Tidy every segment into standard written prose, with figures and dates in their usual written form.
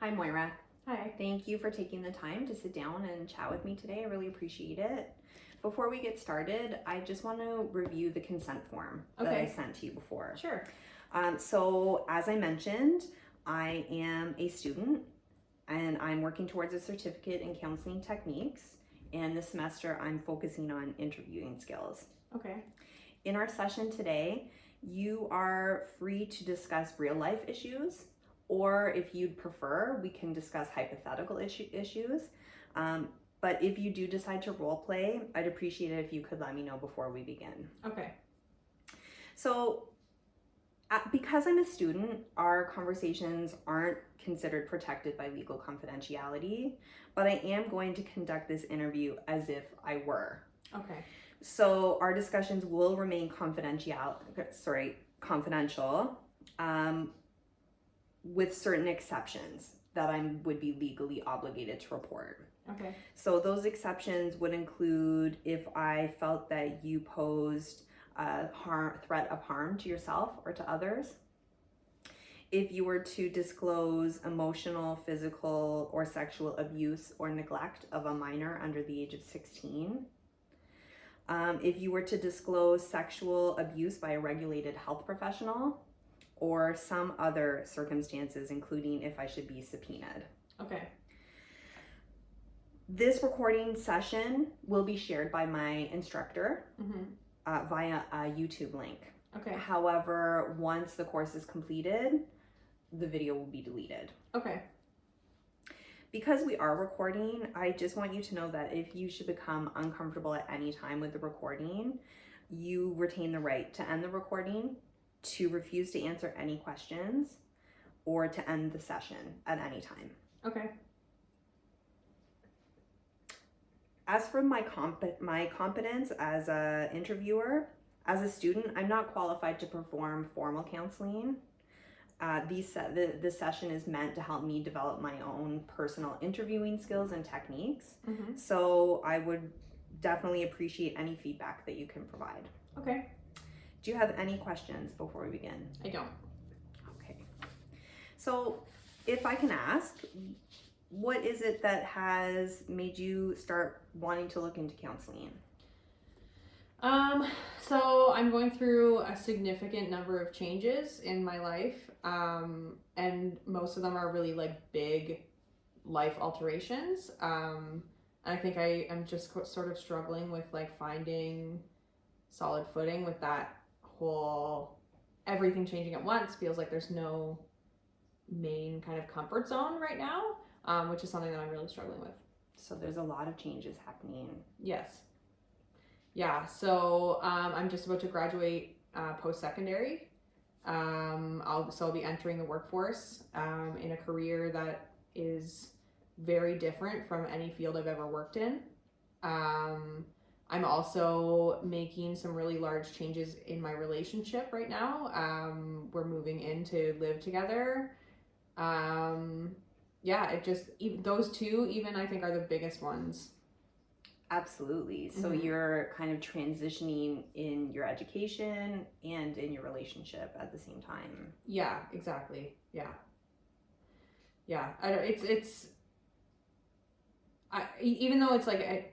Hi, Moira. Hi. Thank you for taking the time to sit down and chat with me today. I really appreciate it. Before we get started, I just want to review the consent form that I sent to you before. Sure. So, as I mentioned, I am a student and I'm working towards a certificate in counseling techniques. And this semester, I'm focusing on interviewing skills. Okay. In our session today, you are free to discuss real life issues, or if you'd prefer, we can discuss hypothetical issues. But if you do decide to role play, I'd appreciate it if you could let me know before we begin. Okay. So, because I'm a student, our conversations aren't considered protected by legal confidentiality, but I am going to conduct this interview as if I were. Okay. So our discussions will remain confidential, with certain exceptions that I would be legally obligated to report. Okay. So those exceptions would include if I felt that you posed a threat of harm to yourself or to others, if you were to disclose emotional, physical, or sexual abuse or neglect of a minor under the age of 16, if you were to disclose sexual abuse by a regulated health professional, or some other circumstances, including if I should be subpoenaed. Okay. This recording session will be shared by my instructor via a YouTube link. Okay. However, once the course is completed, the video will be deleted. Okay. Because we are recording, I just want you to know that if you should become uncomfortable at any time with the recording, you retain the right to end the recording, to refuse to answer any questions, or to end the session at any time. Okay. As for my competence as an interviewer, as a student, I'm not qualified to perform formal counseling. This session is meant to help me develop my own personal interviewing skills and techniques. So I would definitely appreciate any feedback that you can provide. Okay. Do you have any questions before we begin? I don't. Okay. So if I can ask, what is it that has made you start wanting to look into counseling? So I'm going through a significant number of changes in my life, and most of them are really like big life alterations. And I think I am just sort of struggling with like finding solid footing with that whole everything changing at once. Feels like there's no main kind of comfort zone right now, which is something that I'm really struggling with. So there's a lot of changes happening. Yes. Yeah, so I'm just about to graduate post-secondary. I'll be entering the workforce in a career that is very different from any field I've ever worked in. I'm also making some really large changes in my relationship right now. We're moving in to live together. Those two even I think are the biggest ones. Absolutely. So you're kind of transitioning in your education and in your relationship at the same time. Yeah, exactly. Yeah. Even though it's like a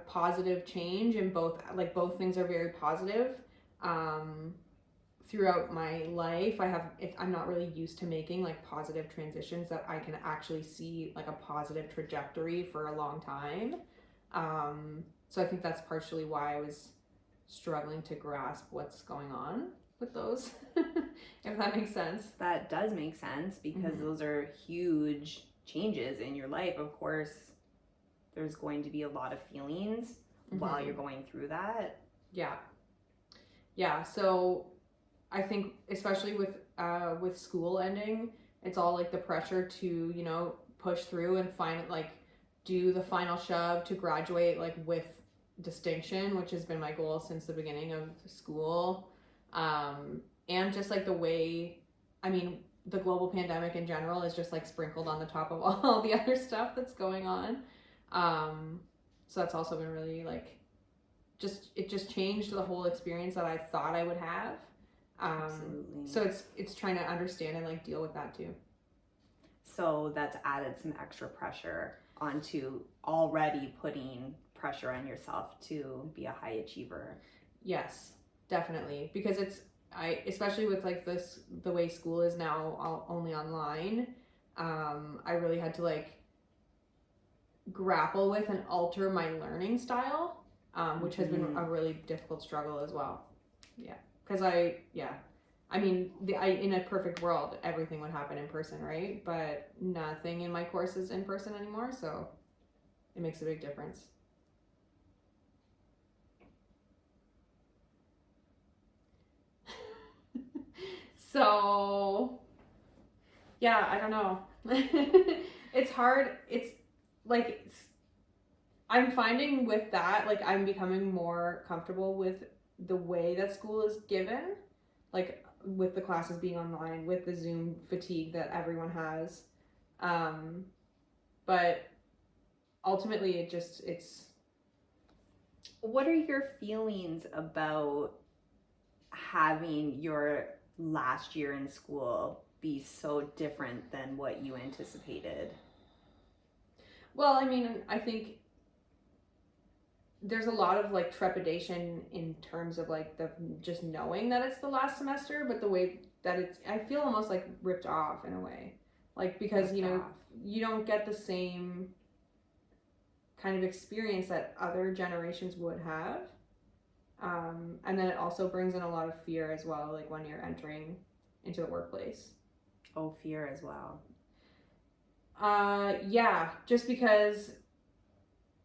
positive change, and both things are very positive. Throughout my life, I'm not really used to making like positive transitions that I can actually see like a positive trajectory for a long time. So I think that's partially why I was struggling to grasp what's going on with those, if that makes sense. That does make sense, because those are huge changes in your life. Of course, there's going to be a lot of feelings while you're going through that. Yeah. So I think especially with school ending, it's all like the pressure to, push through and do the final shove to graduate like with distinction, which has been my goal since the beginning of school. And just like the way, the global pandemic in general is just like sprinkled on the top of all the other stuff that's going on. So that's also been really like, it just changed the whole experience that I thought I would have. Absolutely. So it's trying to understand and like deal with that too. So that's added some extra pressure onto already putting pressure on yourself to be a high achiever. Yes, definitely. Because especially with like the way school is now only online, I really had to like grapple with and alter my learning style, which has been a really difficult struggle as well. Yeah. Because I mean, in a perfect world, everything would happen in person, right? But nothing in my course is in person anymore, so it makes a big difference. So, yeah, I don't know. It's hard. I'm finding with that, like, I'm becoming more comfortable with the way that school is given, like, with the classes being online, with the Zoom fatigue that everyone has. But ultimately, it's. What are your feelings about having your last year in school be so different than what you anticipated? Well, I mean, I think there's a lot of like trepidation in terms of like the just knowing that it's the last semester, but the way that I feel almost like ripped off in a way, like because you don't get the same kind of experience that other generations would have, and then it also brings in a lot of fear as well, like when you're entering into the workplace. Oh, fear as well. Yeah, just because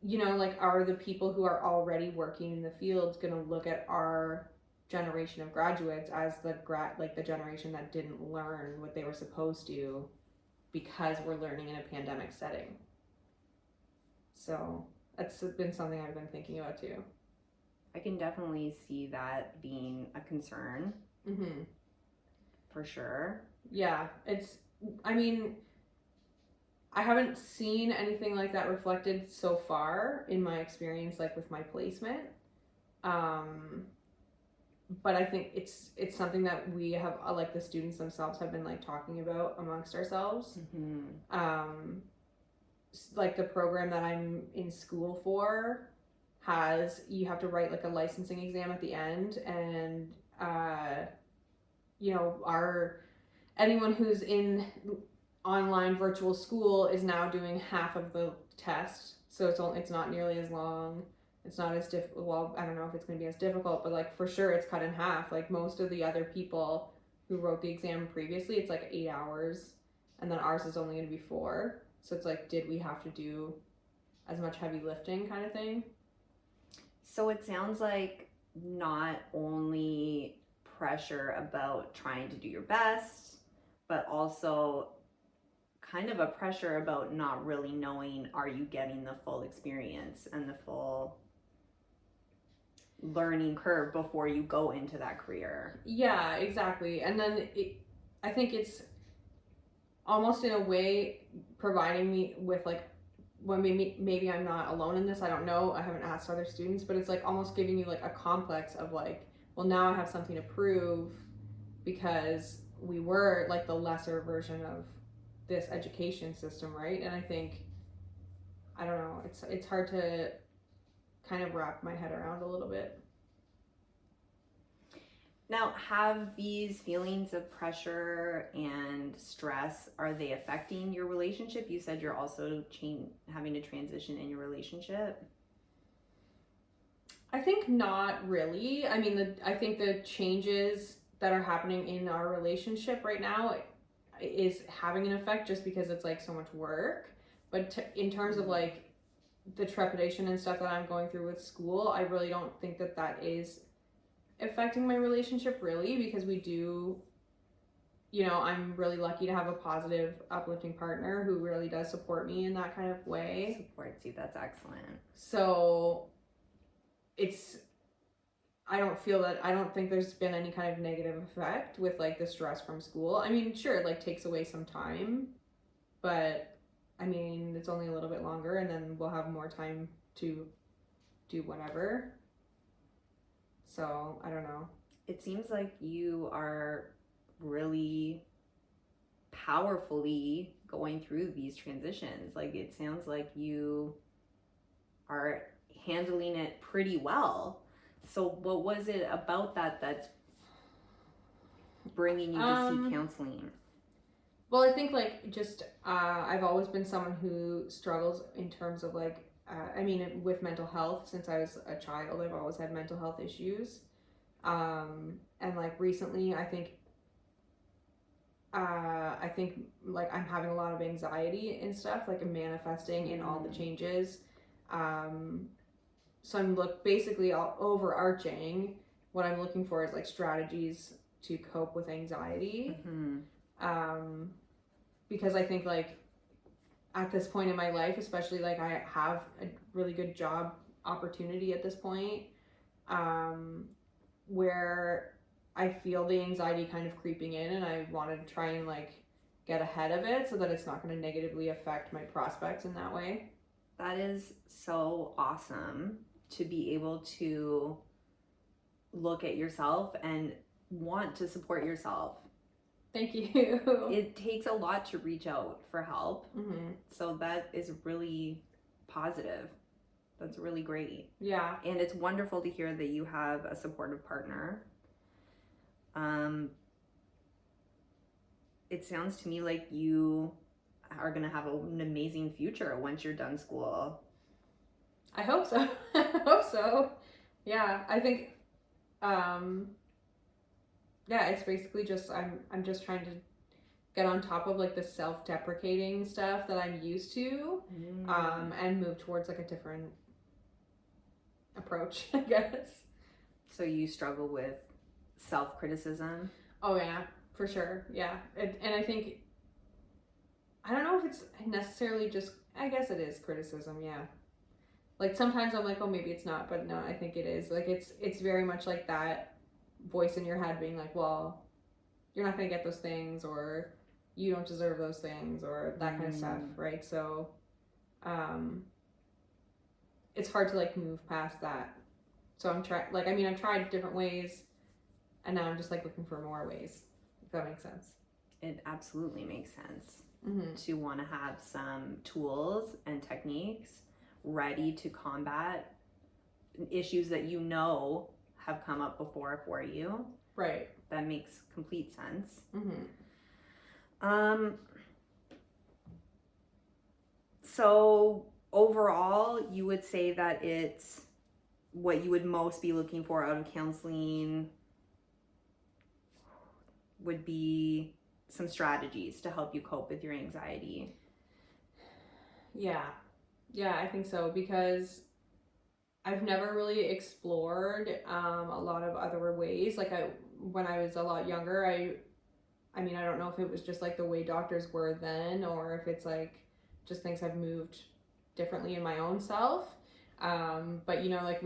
like, are the people who are already working in the field going to look at our generation of graduates as the generation that didn't learn what they were supposed to because we're learning in a pandemic setting? So that's been something I've been thinking about too. I can definitely see that being a concern. Mm-hmm. For sure. Yeah, I mean, I haven't seen anything like that reflected so far in my experience, like with my placement. But I think it's something that we have, like the students themselves have been like talking about amongst ourselves. Mm-hmm. Like the program that I'm in school for you have to write like a licensing exam at the end, and anyone who's in online virtual school is now doing half of the test, so it's not nearly as long. It's not as difficult. Well, I don't know if it's going to be as difficult, but like for sure it's cut in half. Like most of the other people who wrote the exam previously, it's like 8 hours, and then ours is only going to be 4. So it's like, did we have to do as much heavy lifting kind of thing? So it sounds like not only pressure about trying to do your best, but also kind of a pressure about not really knowing, are you getting the full experience and the full learning curve before you go into that career? Yeah, exactly. And then I think it's almost in a way providing me with like, well, maybe I'm not alone in this, I don't know, I haven't asked other students, but it's like almost giving you like a complex of like, well, now I have something to prove because we were like the lesser version of this education system, right? And I think, I don't know, it's hard to kind of wrap my head around a little bit. Now, have these feelings of pressure and stress, are they affecting your relationship? You said you're also having to transition in your relationship. I think not really. I mean, I think the changes that are happening in our relationship right now is having an effect just because it's like so much work. But in terms of like the trepidation and stuff that I'm going through with school, I really don't think that is affecting my relationship really, because we do, I'm really lucky to have a positive, uplifting partner who really does support me in that kind of way. Supports you, that's excellent. So I don't think there's been any kind of negative effect with like the stress from school. I mean, sure, it like takes away some time, but I mean, it's only a little bit longer and then we'll have more time to do whatever. So I don't know. It seems like you are really powerfully going through these transitions. Like, it sounds like you are handling it pretty well. So what was it about that that's bringing you to seek counseling? Well, I think like just I've always been someone who struggles in terms of like with mental health since I was a child. I've always had mental health issues, and like recently I think like I'm having a lot of anxiety and stuff, like I'm manifesting in all the changes. So I'm basically all overarching. What I'm looking for is like strategies to cope with anxiety. Because I think like at this point in my life, especially like I have a really good job opportunity at this point, where I feel the anxiety kind of creeping in, and I want to try and like get ahead of it so that it's not going to negatively affect my prospects in that way. That is so awesome to be able to look at yourself and want to support yourself. Thank you. It takes a lot to reach out for help. So that is really positive. That's really great. Yeah. And it's wonderful to hear that you have a supportive partner. It sounds to me like you are going to have an amazing future once you're done school. I hope so. I hope so. Yeah, I think it's basically just I'm just trying to get on top of like the self-deprecating stuff that I'm used to, and move towards like a different approach, I guess. So you struggle with self-criticism? Oh yeah, for sure. Yeah. And I think, I don't know if it's necessarily just, I guess it is criticism, yeah. Like sometimes I'm like, oh, maybe it's not, but no, I think it is. Like it's very much like that voice in your head being like, well, you're not going to get those things, or you don't deserve those things, or that kind of stuff, right? So it's hard to like move past that. So I've tried different ways, and now I'm just like looking for more ways, if that makes sense. It absolutely makes sense to want to have some tools and techniques ready to combat issues that you know have come up before for you. Right. That makes complete sense. So overall, you would say that it's what you would most be looking for out of counseling would be some strategies to help you cope with your anxiety. Yeah, I think so, because I've never really explored a lot of other ways. Like when I was a lot younger, I don't know if it was just like the way doctors were then, or if it's like just things have moved differently in my own self. But like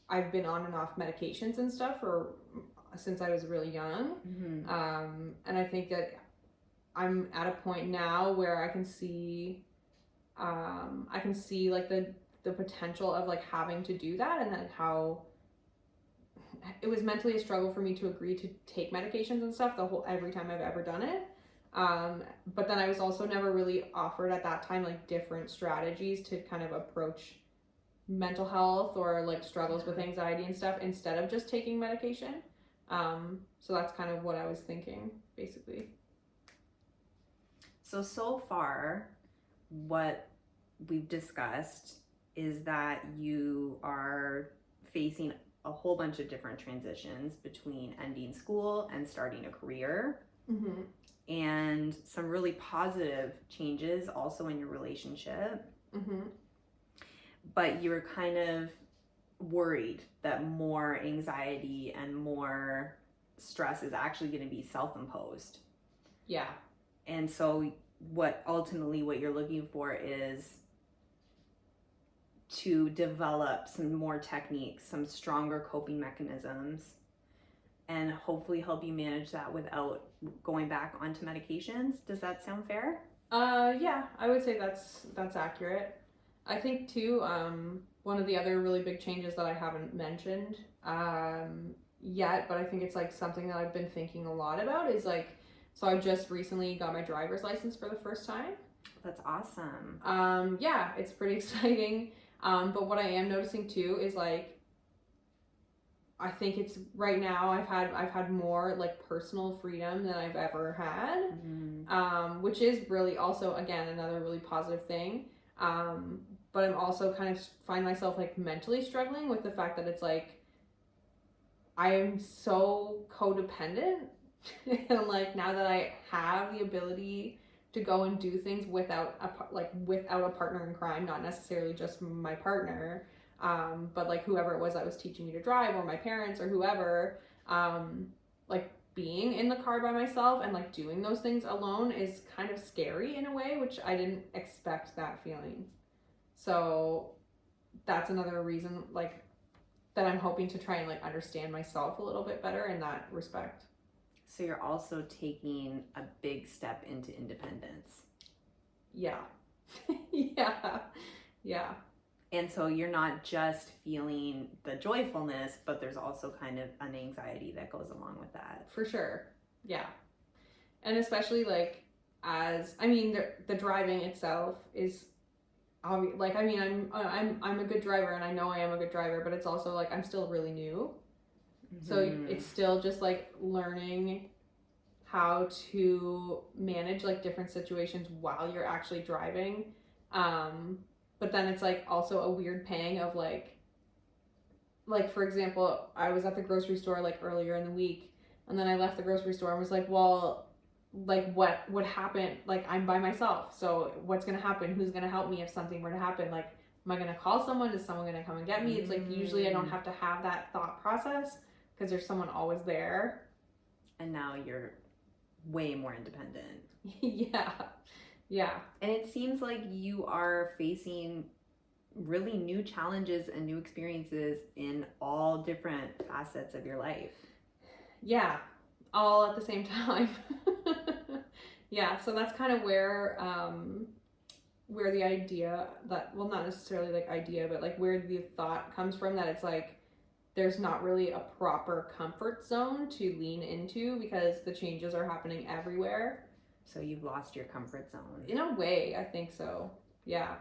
I've been on and off medications and stuff since I was really young. And I think that I'm at a point now where I can see like the potential of like having to do that, and then how it was mentally a struggle for me to agree to take medications and stuff every time I've ever done it. But then I was also never really offered at that time like different strategies to kind of approach mental health or like struggles with anxiety and stuff instead of just taking medication. So that's kind of what I was thinking, basically. So far, what we've discussed is that you are facing a whole bunch of different transitions between ending school and starting a career, and some really positive changes also in your relationship. But you're kind of worried that more anxiety and more stress is actually going to be self-imposed. Yeah. And so what you're looking for is to develop some more techniques, some stronger coping mechanisms, and hopefully help you manage that without going back onto medications. Does that sound fair? Yeah, I would say that's accurate. I think too, one of the other really big changes that I haven't mentioned yet, but I think it's like something that I've been thinking a lot about, is like So I just recently got my driver's license for the first time. That's awesome. Yeah, it's pretty exciting. But what I am noticing too is like, I think it's right now I've had more like personal freedom than I've ever had, which is really also again another really positive thing. But I'm also kind of find myself like mentally struggling with the fact that it's like I am so codependent, and like now that I have the ability to go and do things without a partner in crime, not necessarily just my partner, but like whoever it was that was teaching me to drive, or my parents, or whoever, like being in the car by myself and like doing those things alone is kind of scary in a way, which I didn't expect that feeling. So that's another reason like that I'm hoping to try and like understand myself a little bit better in that respect. So you're also taking a big step into independence. Yeah. Yeah. Yeah. And so you're not just feeling the joyfulness, but there's also kind of an anxiety that goes along with that. For sure. Yeah. And especially like the driving itself is like, I mean, I'm a good driver, and I know I am a good driver, but it's also like I'm still really new. So it's still just like learning how to manage like different situations while you're actually driving. But then it's like also a weird pang of like for example, I was at the grocery store like earlier in the week, and then I left the grocery store and was like, well, like what would happen? Like I'm by myself, so what's gonna happen? Who's gonna help me if something were to happen? Like, am I gonna call someone? Is someone gonna come and get me? It's like usually I don't have to have that thought process because there's someone always there. And now you're way more independent. Yeah. And it seems like you are facing really new challenges and new experiences in all different facets of your life. Yeah, all at the same time. Yeah, so that's kind of where the idea that, well, not necessarily like idea, but like where the thought comes from, that it's like there's not really a proper comfort zone to lean into because the changes are happening everywhere. So you've lost your comfort zone. In a way, I think so. Yeah.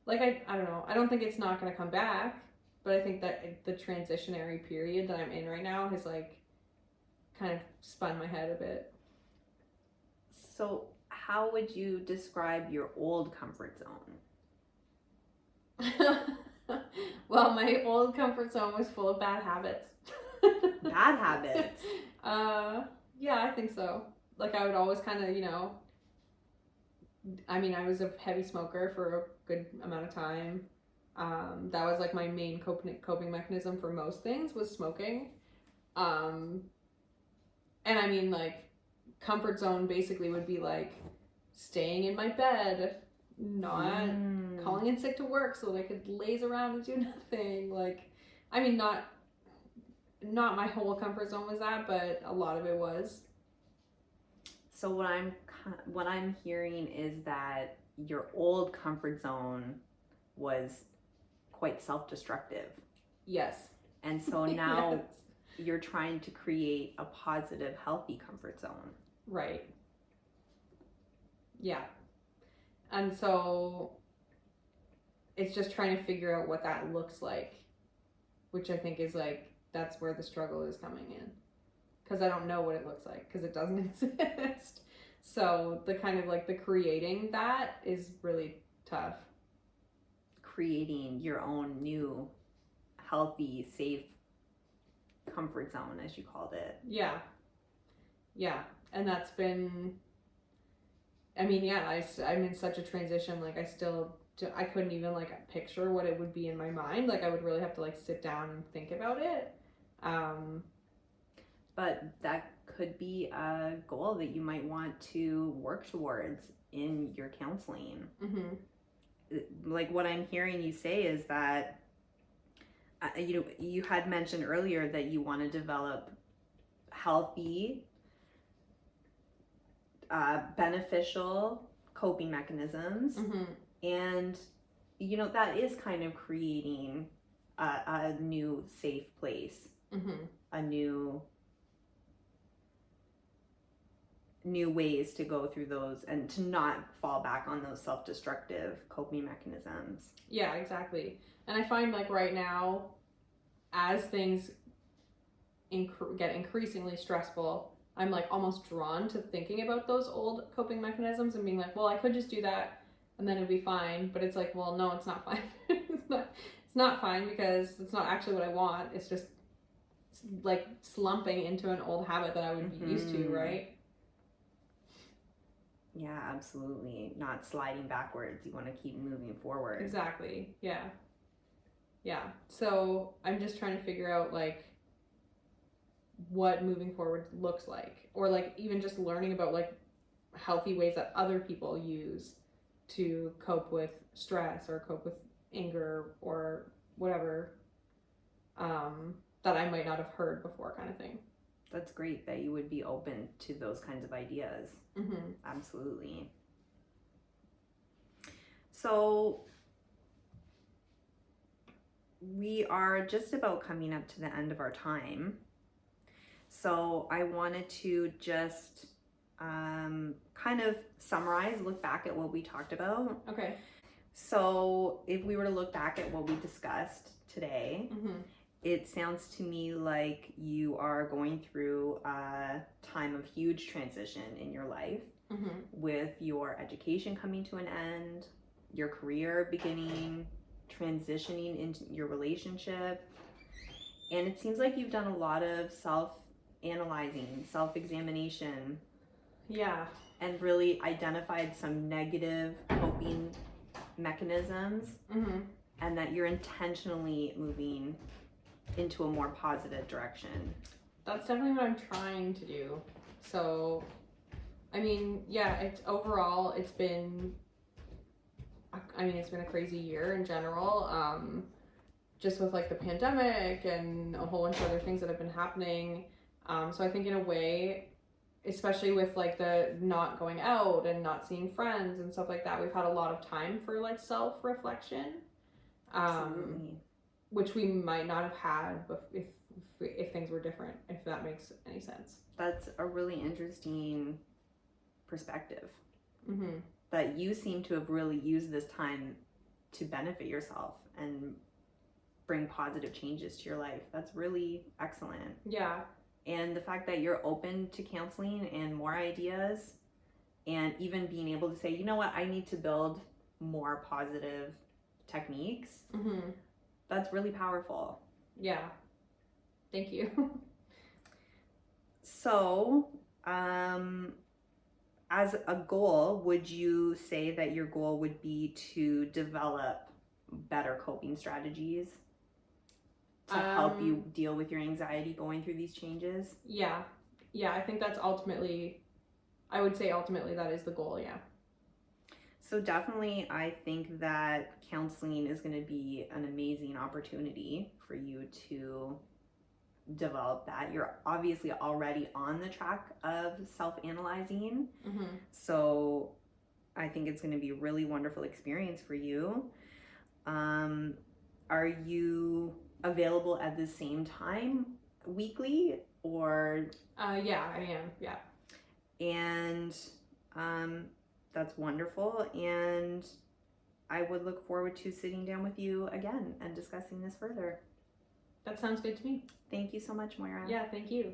Like, I don't know. I don't think it's not going to come back, but I think that the transitionary period that I'm in right now has like kind of spun my head a bit. So how would you describe your old comfort zone? Well, my old comfort zone was full of bad habits. Bad habits? Yeah, I think so. Like, I would always kind of, I mean, I was a heavy smoker for a good amount of time. That was like my main coping mechanism for most things, was smoking. And I mean, like, comfort zone basically would be like staying in my bed, not calling in sick to work so that I could laze around and do nothing. Like, I mean, not my whole comfort zone was that, but a lot of it was. So what I'm hearing is that your old comfort zone was quite self-destructive. Yes. And so now Yes. You're trying to create a positive, healthy comfort zone. Right. Yeah. And so it's just trying to figure out what that looks like, which I think is like, that's where the struggle is coming in. Because I don't know what it looks like, because it doesn't exist. So the kind of like the creating that is really tough. Creating your own new, healthy, safe comfort zone, as you called it. Yeah. And that's been, I mean, yeah, I'm in such a transition. Like, I couldn't even like picture what it would be in my mind. Like, I would really have to like sit down and think about it. But that could be a goal that you might want to work towards in your counseling. Mm-hmm. Like, what I'm hearing you say is that you had mentioned earlier that you want to develop healthy, beneficial coping mechanisms. Mm-hmm. And that is kind of creating a new safe place. Mm-hmm. A new new ways to go through those and to not fall back on those self-destructive coping mechanisms. Yeah, exactly. And I find like right now, as things get increasingly stressful, I'm like almost drawn to thinking about those old coping mechanisms and being like, well, I could just do that and then it'd be fine. But it's like, well, no, it's not fine. It's not fine because it's not actually what I want. It's just like slumping into an old habit that I would be used to, right? Yeah, absolutely. Not sliding backwards. You want to keep moving forward. Exactly. Yeah. Yeah. So I'm just trying to figure out like what moving forward looks like, or like even just learning about like healthy ways that other people use to cope with stress or cope with anger or whatever, that I might not have heard before, kind of thing. That's great that you would be open to those kinds of ideas. Mm-hmm. Absolutely. So we are just about coming up to the end of our time. So I wanted to just kind of summarize, look back at what we talked about. Okay. So if we were to look back at what we discussed today, Mm-hmm. it sounds to me like you are going through a time of huge transition in your life, Mm-hmm. with your education coming to an end, your career beginning, transitioning into your relationship. And it seems like you've done a lot of self-analyzing, self-examination, Yeah. and really identified some negative coping mechanisms, Mm-hmm. and that you're intentionally moving into a more positive direction. That's definitely what I'm trying to do. So, I mean, yeah, it's overall, it's been a crazy year in general. Just with like the pandemic and a whole bunch of other things that have been happening. So I think in a way, especially with like the not going out and not seeing friends and stuff like that, we've had a lot of time for like self-reflection. Absolutely. Which we might not have had if things were different, if that makes any sense. That's a really interesting perspective. Mm-hmm. That you seem to have really used this time to benefit yourself and bring positive changes to your life. That's really excellent. Yeah. And the fact that you're open to counseling and more ideas, and even being able to say, you know what, I need to build more positive techniques. Mm-hmm. That's really powerful. Yeah. Thank you. So, as a goal, would you say that your goal would be to develop better coping strategies to help you deal with your anxiety going through these changes? Yeah. I think that's ultimately that is the goal. Yeah. So definitely, I think that counseling is going to be an amazing opportunity for you to develop that. You're obviously already on the track of self-analyzing. Mm-hmm. So I think it's going to be a really wonderful experience for you. Are you available at the same time weekly, or? Yeah, I am. Yeah. And that's wonderful. And I would look forward to sitting down with you again and discussing this further. That sounds good to me. Thank you so much, Moira. Yeah, thank you.